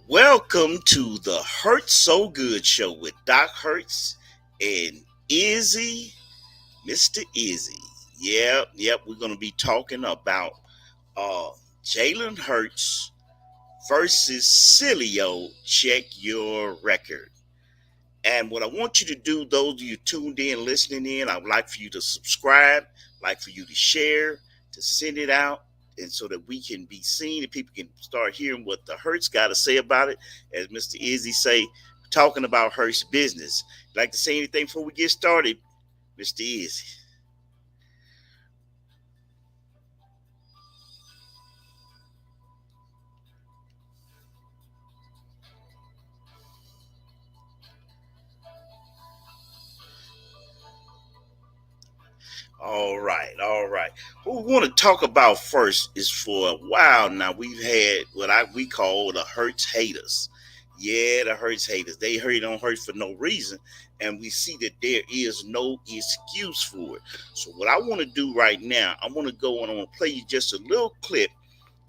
Welcome to the Hurt So Good show with Doc Hurts and Izzy, Mr. Izzy. Yep, we're going to be talking about Jalen Hurts versus Sileo Check Your Record. And what I want you to do, those of you tuned in, listening in, I would like for you to subscribe, like for you to share, to send it out, and so that we can be seen and people can start hearing what the Hurts got to say about it. As Mr. Izzy say, talking about Hurts business. Like to say anything before we get started, Mr. Izzy? All right. What we want to talk about first is for a while now we've had what we call the Hurts haters. Yeah, the Hurts haters. They hate on Hurts for no reason, and we see that there is no excuse for it. So what I want to do right now, I want to go and I want to play you just a little clip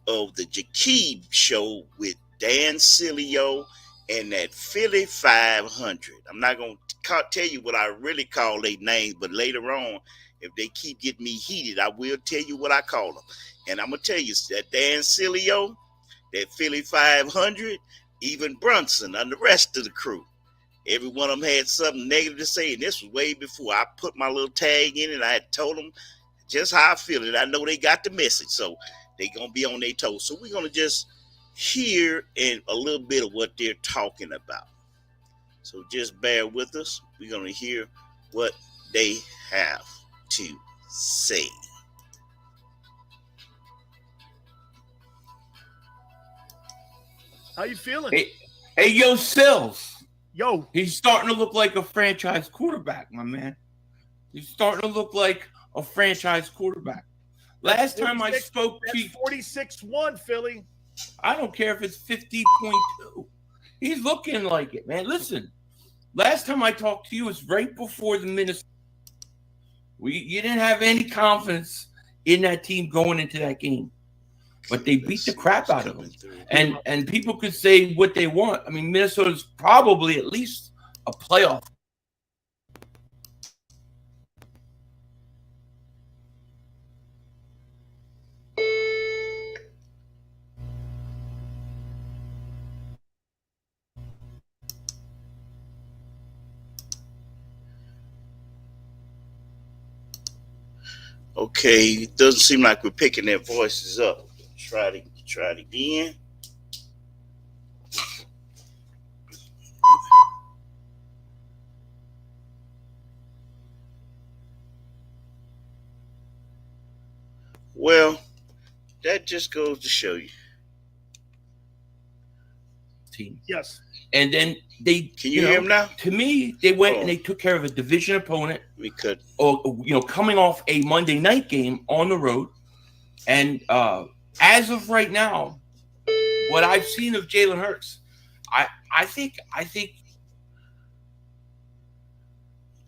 of the Jakeem show with Dan Sileo and that Philly 500. I'm not going to tell you what I really call their names, but later on, if they keep getting me heated, I will tell you what I call them. And I'm going to tell you that Dan Sileo, that Philly 500, even Brunson and the rest of the crew, every one of them had something negative to say. And this was way before I put my little tag in it. I had told them just how I feel. And I know they got the message. So they're going to be on their toes. So we're going to just hear a little bit of what they're talking about. So just bear with us. We're going to hear what they have to say. How you feeling? Hey, yo, Sills. Yo. He's starting to look like a franchise quarterback, my man. He's starting to look like a franchise quarterback. Last time I spoke to you, 46-1, Philly. I don't care if it's 50.2. He's looking like it, man. Listen, last time I talked to you was right before the Minnesota. You didn't have any confidence in that team going into that game, but they beat the crap out of them. And people could say what they want. I mean, Minnesota's probably at least a playoff. Okay, it doesn't seem like we're picking their voices up. Try it again. Well, that just goes to show you. Team. Yes. And then they can you hear him now? To me, they went and they took care of a division opponent. We could, coming off a Monday night game on the road, and as of right now, what I've seen of Jalen Hurts, I think. Okay,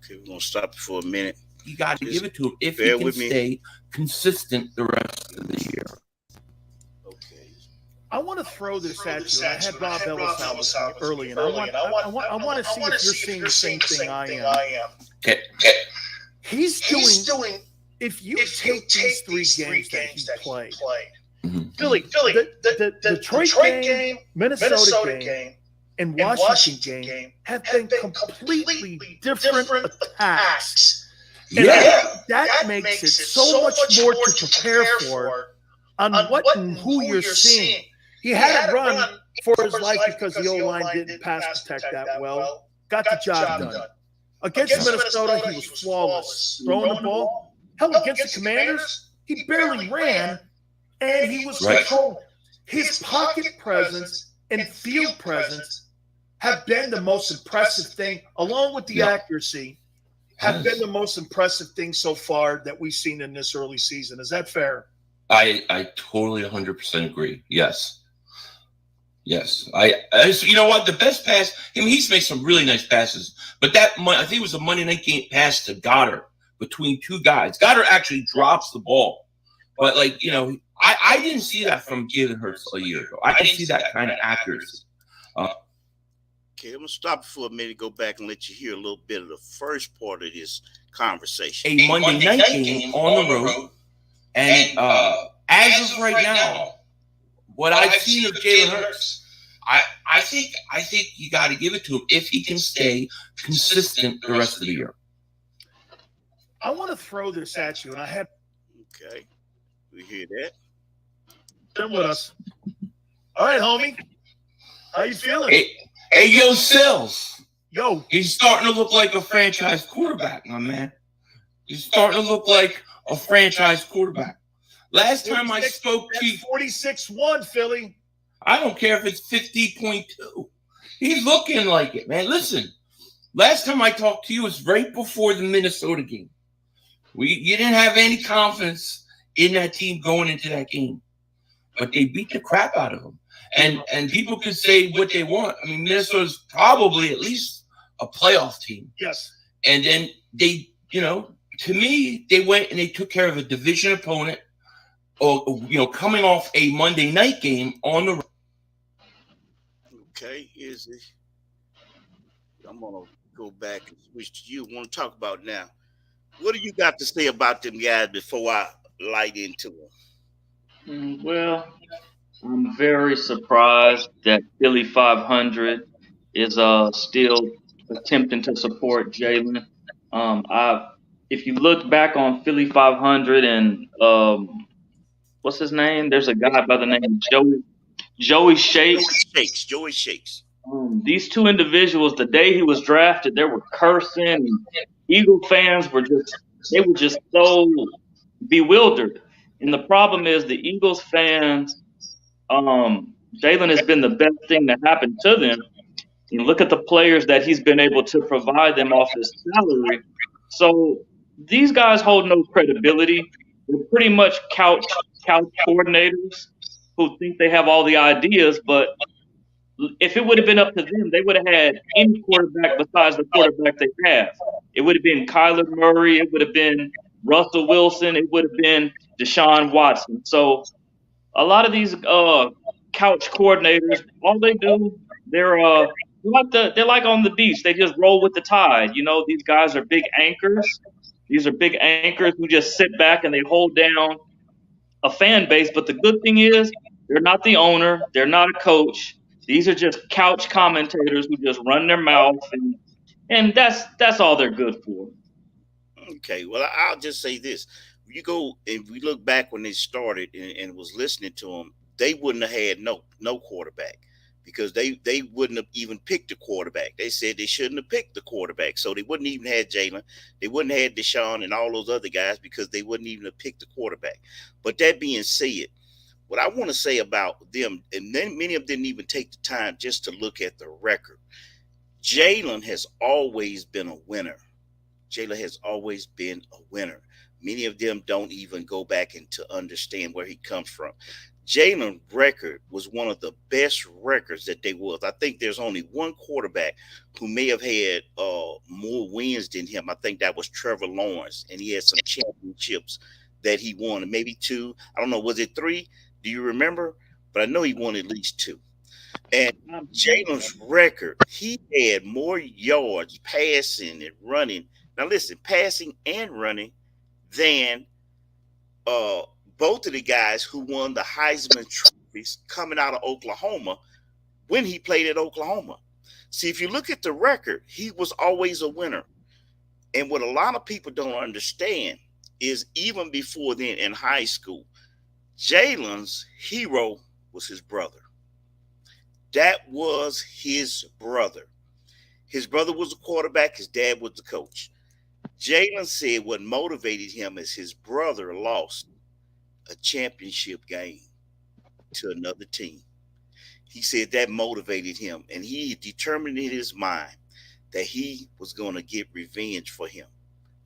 we're gonna stop for a minute. You got to give it to him if he can stay consistent the rest of the year. I want to throw this at you. I had Rob Ellis out early, and I want to see if you're seeing the same thing I am. Okay. He's doing. If you take these three games that he played, Philly, the Detroit game, Minnesota game, and Washington game have been completely different attacks. And that makes it so much more to prepare for on what and who you're seeing. He had to run for his life because the O-line didn't pass protect that well. Got the job done. Against Minnesota, he was flawless. Throwing the ball. Hell, against the Commanders, he barely ran, and he was controlled. His pocket presence and field presence have been the most impressive thing, along with the accuracy, have been the most impressive thing so far that we've seen in this early season. Is that fair? I totally 100% agree. Yes. I you know what? The best pass, he's made some really nice passes, but I think it was a Monday night game pass to Goddard between two guys. Goddard actually drops the ball, but I didn't see that from Jalen Hurts a year ago. I didn't see that kind of accuracy. Okay, I'm gonna stop for a minute, go back and let you hear a little bit of the first part of this conversation. A Monday night game on the road, and as of right now, what I've seen of Jalen Hurts, I think you got to give it to him if he can stay consistent the rest of the year. I want to throw this at you, and I had Okay, we hear that. them with us. All right, homie, how you feeling? Hey, yo, Sills. Yo, He's starting to look like a franchise quarterback, my man. He's starting to look like a franchise quarterback. Last time I spoke to you, 46-1, Philly. I don't care if it's 50.2. He's looking like it, man. Listen, last time I talked to you was right before the Minnesota game. You didn't have any confidence in that team going into that game, but they beat the crap out of them. And people can say what they want. I mean, Minnesota's probably at least a playoff team. Yes. And then they, to me, they went and they took care of a division opponent, or coming off a Monday night game on the road. Okay, I'm gonna go back and switch to you. Want to talk about now? What do you got to say about them guys before I light into them? Well, I'm very surprised that Philly 500 is still attempting to support Jalen. If you look back on Philly 500 and what's his name? There's a guy by the name of Joey Shakes. Joey Shakes. These two individuals, the day he was drafted, they were cursing. And Eagle fans were just so bewildered. And the problem is the Eagles fans, Jalen has been the best thing that happened to them. You look at the players that he's been able to provide them off his salary. So these guys hold no credibility. They're pretty much couch coordinators who think they have all the ideas, but if it would have been up to them, they would have had any quarterback besides the quarterback they have. It would have been Kyler Murray. It would have been Russell Wilson. It would have been Deshaun Watson. So a lot of these couch coordinators, all they do, they're like on the beach. They just roll with the tide. These guys are big anchors. These are big anchors who just sit back and they hold down a fan base. But the good thing is they're not the owner. They're not a coach. These are just couch commentators who just run their mouth, and that's all they're good for. Okay, well, I'll just say this: you go and we look back when they started and was listening to them, they wouldn't have had no quarterback because they wouldn't have even picked the quarterback. They said they shouldn't have picked the quarterback, so they wouldn't even have Jalen. They wouldn't have had Deshaun and all those other guys because they wouldn't even have picked the quarterback. But that being said, what I want to say about them, and then many of them didn't even take the time just to look at the record. Jalen has always been a winner. Jalen has always been a winner. Many of them don't even go back and to understand where he comes from. Jalen's record was one of the best records that they was. I think there's only one quarterback who may have had more wins than him. I think that was Trevor Lawrence, and he had some championships that he won, and maybe two. I don't know, was it three? Do you remember? But I know he won at least two. And Jalen's record, he had more yards passing and running. Now listen, passing and running than both of the guys who won the Heisman trophies coming out of Oklahoma when he played at Oklahoma. See, if you look at the record, he was always a winner. And what a lot of people don't understand is even before then in high school, Jalen's hero was his brother. That was his brother. His brother was a quarterback. His dad was the coach. Jalen said what motivated him is his brother lost a championship game to another team. He said that motivated him, and he determined in his mind that he was going to get revenge for him.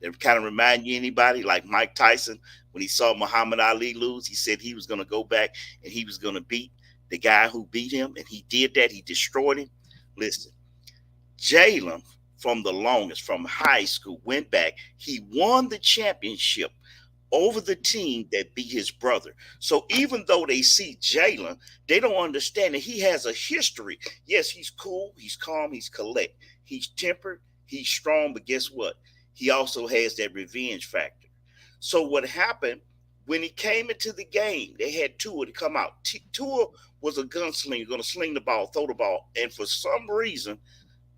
That kind of remind you anybody like Mike Tyson when he saw Muhammad Ali lose, he said he was going to go back and he was going to beat the guy who beat him, and he did that. He destroyed him. Listen, Jalen from high school went back. He won the championship over the team that beat his brother. So even though they see Jalen, they don't understand that he has a history. Yes, he's cool, he's calm, he's collect, he's tempered, he's strong, but guess what? He also has that revenge factor. So what happened when he came into the game, they had Tua to come out. Tua was a gunslinger, going to sling the ball, throw the ball, and for some reason,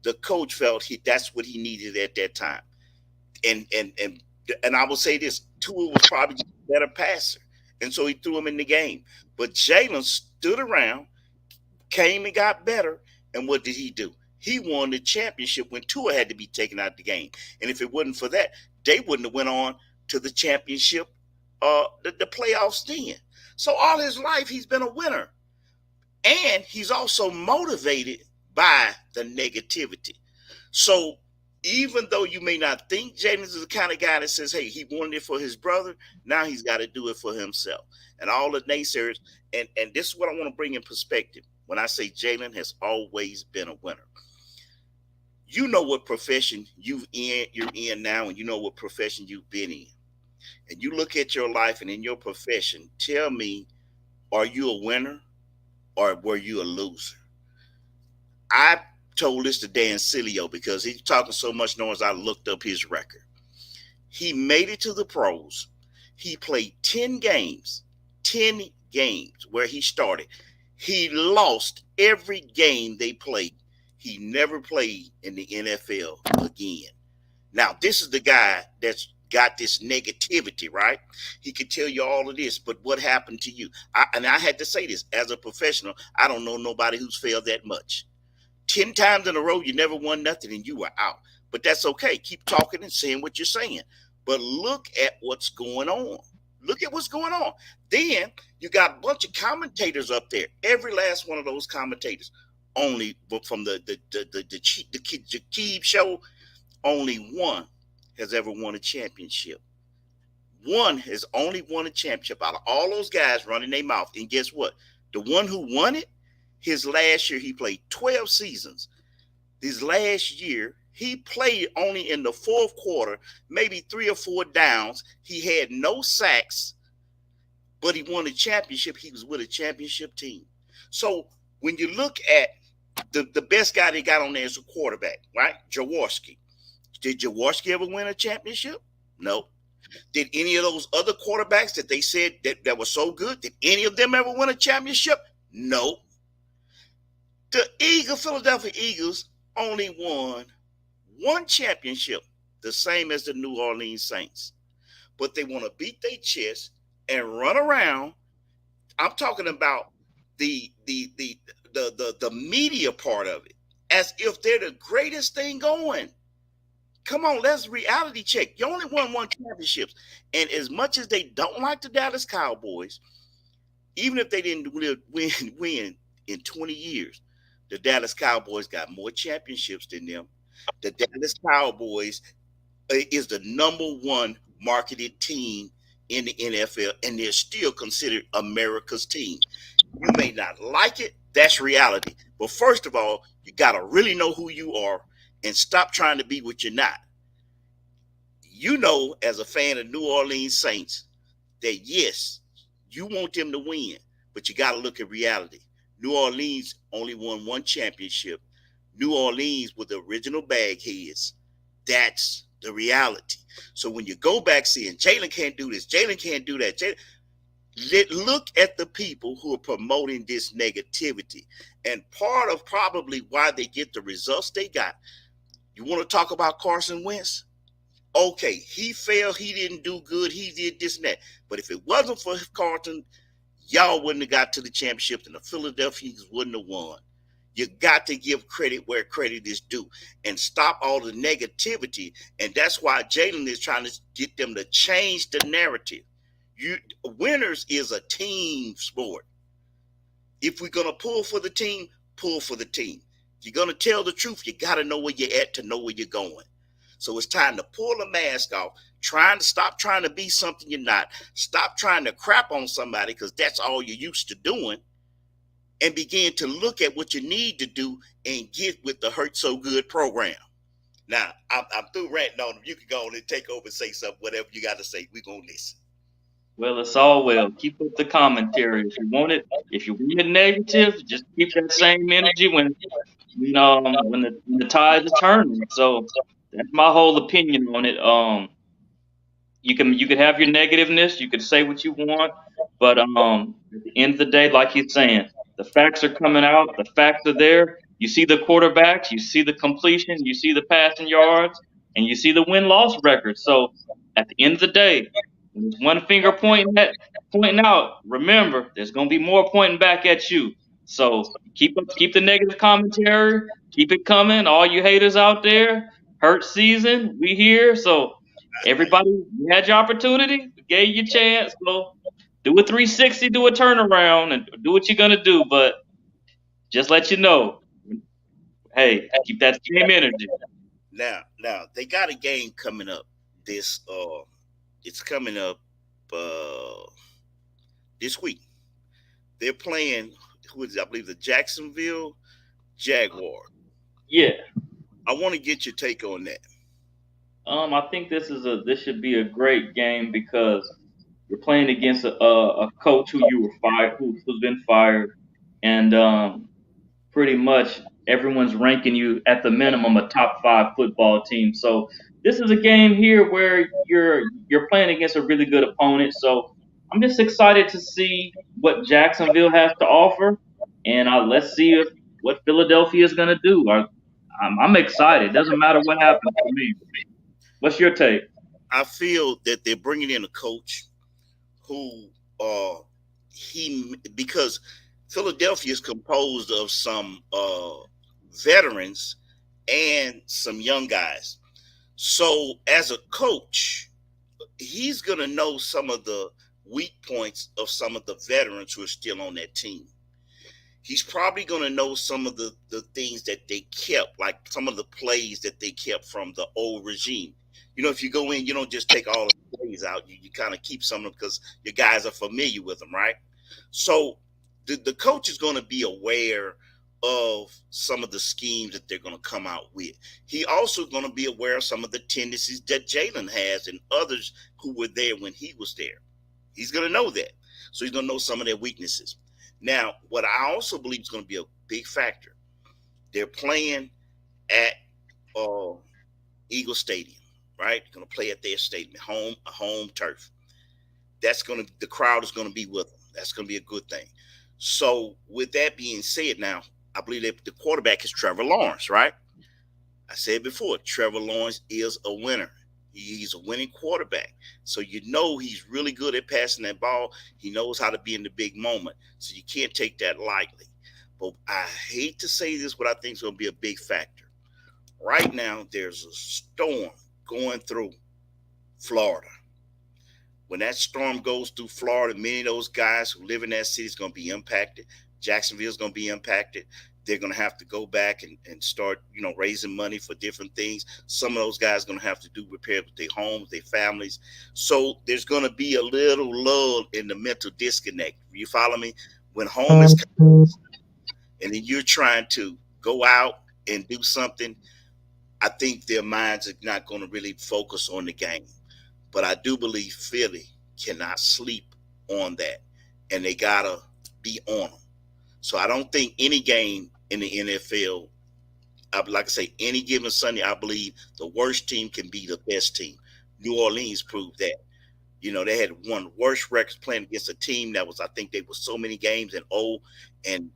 the coach felt that's what he needed at that time. And I will say this: Tua was probably just a better passer, and so he threw him in the game. But Jalen stood around, came and got better, and what did he do? He won the championship when Tua had to be taken out of the game. And if it wasn't for that, they wouldn't have went on to the championship, the playoffs then. So all his life, he's been a winner, and he's also motivated by the negativity. So even though you may not think Jaden is the kind of guy that says, hey, he wanted it for his brother, now he's got to do it for himself. And all the naysayers, and this is what I want to bring in perspective. When I say Jalen has always been a winner, you know what profession you're in now, and you know what profession you've been in. And you look at your life and in your profession, tell me, are you a winner or were you a loser? I told this to Dan Sileo because he's talking so much noise. I looked up his record. He made it to the pros. He played 10 games where he started. He lost every game they played. He never played in the NFL again. Now, this is the guy that's got this negativity, right? He could tell you all of this, but what happened to you? And I had to say this as a professional. I don't know nobody who's failed that much. 10 times in a row, you never won nothing and you were out. But that's okay. Keep talking and saying what you're saying. But look at what's going on. Look at what's going on. Then you got a bunch of commentators up there. Every last one of those commentators, only from the Keeb show, only one has ever won a championship. One has only won a championship out of all those guys running their mouth. And guess what? The one who won it, his last year, he played 12 seasons. This last year, he played only in the fourth quarter, maybe 3 or 4 downs. He had no sacks, but he won a championship. He was with a championship team. So when you look at the best guy they got on there is a quarterback, right? Jaworski. Did Jaworski ever win a championship? No. Did any of those other quarterbacks that they said that were so good, did any of them ever win a championship? No. The Philadelphia Eagles only won one championship, the same as the New Orleans Saints. But they want to beat their chest and run around. I'm talking about the media part of it, as if they're the greatest thing going. Come on, let's reality check. You only won one championships. And as much as they don't like the Dallas Cowboys, even if they didn't win in 20 years, the Dallas Cowboys got more championships than them. The Dallas Cowboys is the number one marketed team in the NFL, and they're still considered America's team. You may not like it. That's reality. But first of all, you got to really know who you are and stop trying to be what you're not. You know, as a fan of New Orleans Saints, that yes, you want them to win, but you got to look at reality. New Orleans only won one championship. New Orleans were the original bagheads. That's the reality. So when you go back saying Jalen can't do this, Jalen can't do that, look at the people who are promoting this negativity. And part of probably why they get the results they got. You want to talk about Carson Wentz? Okay, he failed. He didn't do good. He did this and that. But if it wasn't for Carson, y'all wouldn't have got to the championship and the Philadelphia Eagles wouldn't have won. You got to give credit where credit is due and stop all the negativity. And that's why Jalen is trying to get them to change the narrative. Winners is a team sport. If we're going to pull for the team, pull for the team. If you're going to tell the truth, you got to know where you're at to know where you're going. So it's time to pull the mask off, stop trying to be something you're not. Stop trying to crap on somebody because that's all you're used to doing, and begin to look at what you need to do and get with the Hurt So Good program. Now, I'm through ranting on them. You can go on and take over and say something, whatever you got to say. We're going to listen. Well, it's all well. Keep up the commentary if you want it. If you want it negative, just keep that same energy when the tides are turning. So that's my whole opinion on it. You can have your negativeness, you can say what you want, but at the end of the day, like he's saying, the facts are coming out, the facts are there. You see the quarterbacks, you see the completion, you see the passing yards, and you see the win-loss record. So at the end of the day, when there's one finger pointing out, remember there's gonna be more pointing back at you. So keep the negative commentary, keep it coming. All you haters out there, hurt season, we here. So everybody, you had your opportunity, we gave you a chance. So do a 360, do a turnaround, and do what you're gonna do. But just let you know, hey, keep that same energy. Now they got a game coming up. This it's coming up uh this week. They're playing who is it? I believe the Jacksonville Jaguar. Yeah. I want to get your take on that. I think this should be a great game because you're playing against a coach who you were fired, who's been fired, and pretty much everyone's ranking you at the minimum a top five football team. So this is a game here where you're playing against a really good opponent. So I'm just excited to see what Jacksonville has to offer, and let's see what Philadelphia is going to do. I'm excited. Doesn't matter what happens to me. What's your take? I feel that they're bringing in a coach who he because Philadelphia is composed of some veterans and some young guys. So as a coach, he's gonna know some of the weak points of some of the veterans who are still on that team. He's probably gonna know some of the things that they kept, like some of the plays that they kept from the old regime. If you go in, you don't just take all the plays out. You kind of keep some of them because your guys are familiar with them, right? So the coach is going to be aware of some of the schemes that they're going to come out with. He also going to be aware of some of the tendencies that Jalen has and others who were there when he was there. He's going to know that. So he's going to know some of their weaknesses. Now, what I also believe is going to be a big factor, they're playing at Eagle Stadium, right? Going to play at their stadium, home turf. The crowd is going to be with them. That's going to be a good thing. So with that being said, now I believe that the quarterback is Trevor Lawrence, right? I said before, Trevor Lawrence is a winner. He's a winning quarterback. So he's really good at passing that ball. He knows how to be in the big moment. So you can't take that lightly. But I hate to say this, but I think it's going to be a big factor. Right now, there's a storm going through Florida. When that storm goes through Florida, many of those guys who live in that city is going to be impacted. Jacksonville is going to be impacted. They're going to have to go back and start, raising money for different things. Some of those guys are going to have to do repairs with their homes, their families. So there's going to be a little lull in the mental disconnect. You follow me? When home is coming and then you're trying to go out and do something, I think their minds are not going to really focus on the game. But I do believe Philly cannot sleep on that, and they got to be on them. So I don't think any game in the NFL, like I say, any given Sunday, I believe the worst team can be the best team. New Orleans proved that. They had one of the worst records playing against a team that was, I think they were so many games and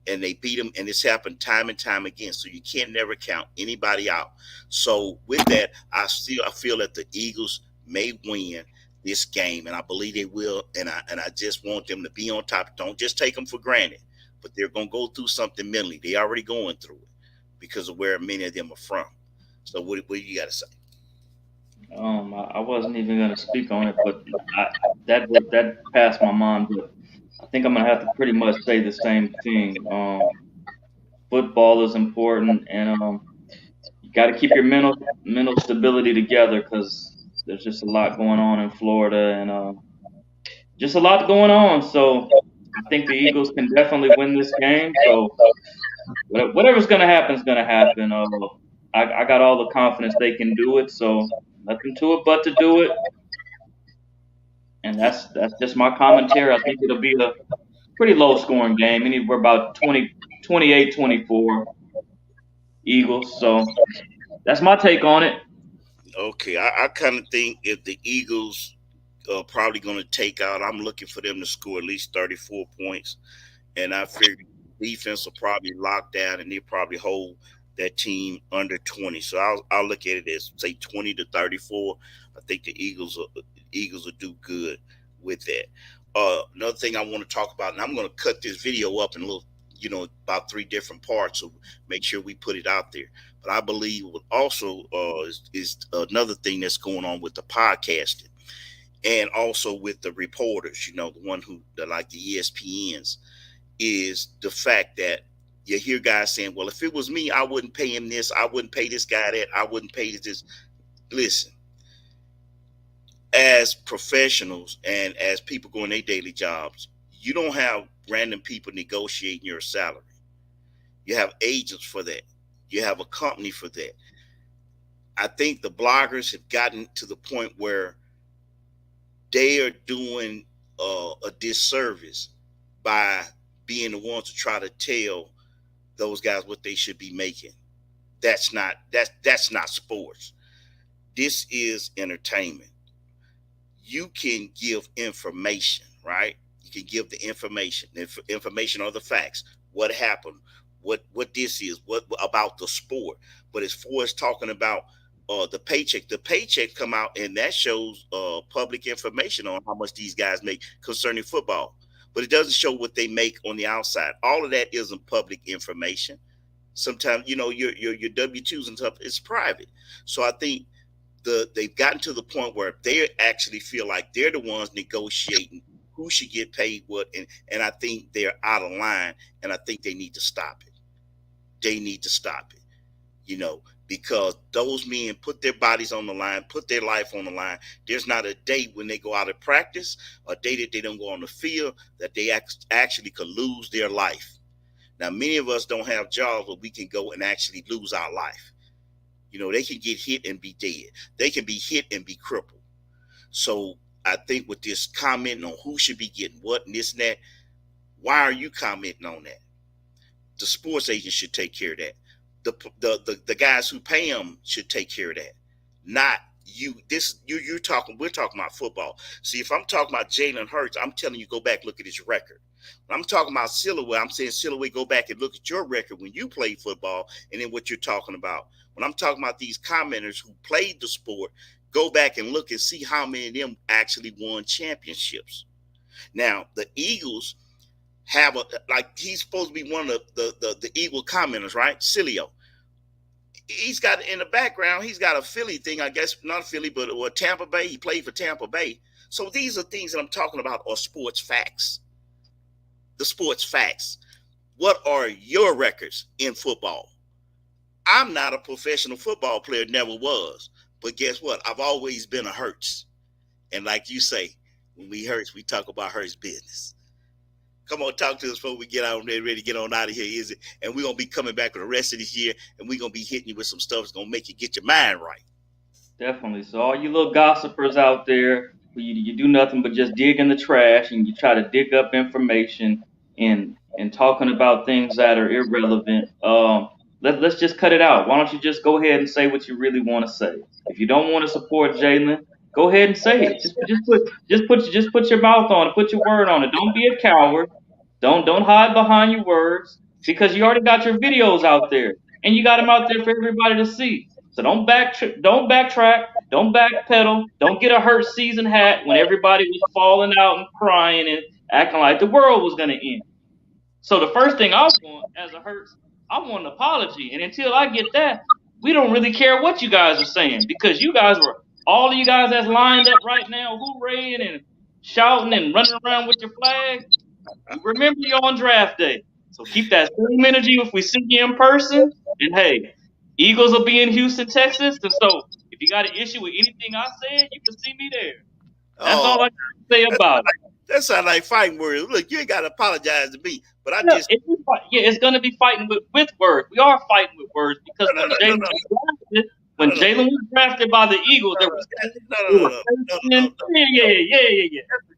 they beat them, and this happened time and time again. So you can't never count anybody out. So with that, I feel that the Eagles may win this game, and I believe they will. And I just want them to be on top. Don't just take them for granted, but they're going to go through something mentally. They already going through it because of where many of them are from. So what do you got to say? I wasn't even gonna speak on it, but that passed my mind. But I think I'm gonna have to pretty much say the same thing. Football is important, and you got to keep your mental stability together because there's just a lot going on in Florida, and just a lot going on. So I think the Eagles can definitely win this game. So whatever's gonna happen is gonna happen. I got all the confidence they can do it. So nothing to it but to do it. And that's just my commentary. I think it'll be a pretty low scoring game, anywhere about 28-24 Eagles. So that's my take on it. Okay, I kind of think if the Eagles are probably going to take out, I'm looking for them to score at least 34 points. And I figure defense will probably lock down and they'll probably hold that team under 20. So I'll look at it as say 20 to 34. I think the Eagles will do good with that. Another thing I want to talk about, and I'm going to cut this video up in a little, about three different parts, so make sure we put it out there. But I believe what also is another thing that's going on with the podcasting and also with the reporters, the one who like the ESPNs, is the fact that you hear guys saying, well, if it was me, I wouldn't pay him this. I wouldn't pay this guy that. I wouldn't pay this. Listen, as professionals and as people going their daily jobs, you don't have random people negotiating your salary. You have agents for that. You have a company for that. I think the bloggers have gotten to the point where they are doing a disservice by being the ones to try to tell those guys what they should be making. That's not sports. This is entertainment. You can give information, right? You can give the information or the facts. What happened? What this is? What about the sport? But as far as talking about the paycheck come out and that shows public information on how much these guys make concerning football. But it doesn't show what they make on the outside. All of that isn't public information. Sometimes, your W-2s and stuff, it's private. So I think they've gotten to the point where they actually feel like they're the ones negotiating who should get paid what. And I think they're out of line. And I think they need to stop it. They need to stop it, because those men put their bodies on the line, put their life on the line. There's not a day when they go out of practice, a day that they don't go on the field, that they actually could lose their life. Now, many of us don't have jobs where we can go and actually lose our life. They can get hit and be dead. They can be hit and be crippled. So I think with this commenting on who should be getting what and this and that, why are you commenting on that? The sports agent should take care of that. The guys who pay them should take care of that. Not you. We're talking about football. See, if I'm talking about Jalen Hurts, I'm telling you, go back, look at his record. When I'm talking about Sileo, I'm saying Sileo, go back and look at your record when you played football and then what you're talking about. When I'm talking about these commenters who played the sport, go back and look and see how many of them actually won championships. Now, the Eagles have he's supposed to be one of the Eagle commenters, right? Sileo. He's got in the background, he's got a Philly thing, I guess, not Philly, but Tampa Bay. He played for Tampa Bay. So these are things that I'm talking about are sports facts. The sports facts. What are your records in football? I'm not a professional football player, never was. But guess what? I've always been a Hurts. And like you say, when we Hurts, we talk about Hurts business. Come on, talk to us before we get out there, ready to get on out of here, is it? And we're going to be coming back for the rest of this year, and we're going to be hitting you with some stuff that's going to make you get your mind right. Definitely. So all you little gossipers out there, you do nothing but just dig in the trash and you try to dig up information and talking about things that are irrelevant. Let's just cut it out. Why don't you just go ahead and say what you really want to say? If you don't want to support Jalen, go ahead and say it. Just put your mouth on it. Put your word on it. Don't be a coward. Don't hide behind your words because you already got your videos out there and you got them out there for everybody to see. So don't backtrack, don't backpedal, don't get a hurt season hat when everybody was falling out and crying and acting like the world was gonna end. So the first thing I want as a Hurts, I want an apology. And until I get that, we don't really care what you guys are saying because you guys were all of you guys that's lined up right now, hooraying and shouting and running around with your flag. Remember you on draft day. So keep that same energy if we see you in person. And hey, Eagles will be in Houston, Texas. And so if you got an issue with anything I said, you can see me there. That's all I can say about it. That sounds like fighting words. Look, you ain't got to apologize to me. But it's going to be fighting with words. We are fighting with words because when Jalen was drafted, When Jalen was drafted by the Eagles, there was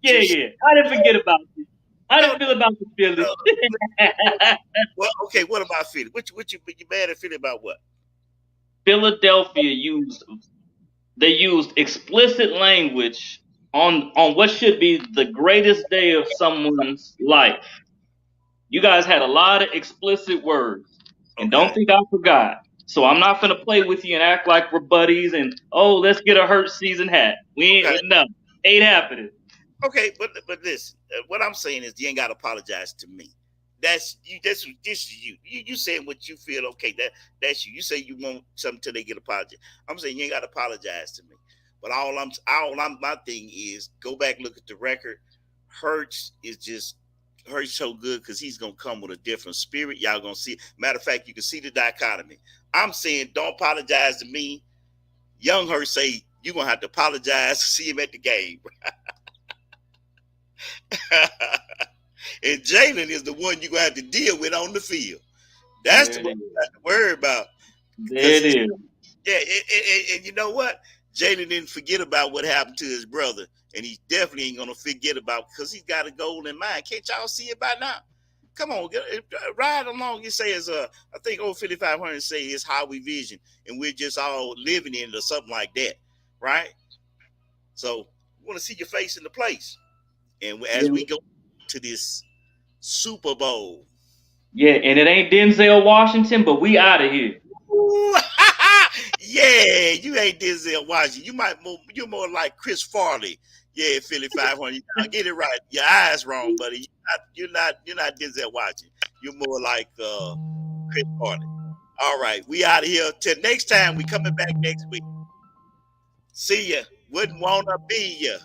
yeah. I didn't forget about this. How did you feel about the Phillies? Well, okay. What about Philly? What you mad at Philly about? What? Philadelphia used explicit language on what should be the greatest day of someone's life. You guys had a lot of explicit words, and don't think I forgot. So I'm not gonna play with you and act like we're buddies and let's get a Hurt season hat. We ain't ain't happening. Okay, but listen, what I'm saying is you ain't gotta apologize to me. That's you. This is you. You saying what you feel. Okay, that's you. You say you want something till they get apology. I'm saying you ain't gotta apologize to me. But my thing is go back, look at the record. Hurts so good because he's gonna come with a different spirit. Y'all gonna see. Matter of fact, you can see the dichotomy. I'm saying don't apologize to me. Young Hurts say you're gonna have to apologize to see him at the game. And Jalen is the one you're gonna have to deal with on the field. That's the one you have to worry about. It is. Yeah, and you know what? Jalen didn't forget about what happened to his brother, and he definitely ain't gonna forget about because he's got a goal in mind. Can't y'all see it by now? Come on, ride along. It says, I think old 5500 say it's how we vision, and we're just all living in it or something like that, right? So we want to see your face in the place, and as we go to this Super Bowl. Yeah, and it ain't Denzel Washington, but we out of here. Yeah, you ain't Denzel Washington. You're more like Chris Farley. Yeah, Philly 500. You get it right. Your eyes wrong, buddy. You're not Denzel Washington. You're more like Chris Farley. All right, we out of here. Till next time, we coming back next week. See ya. Wouldn't wanna be ya.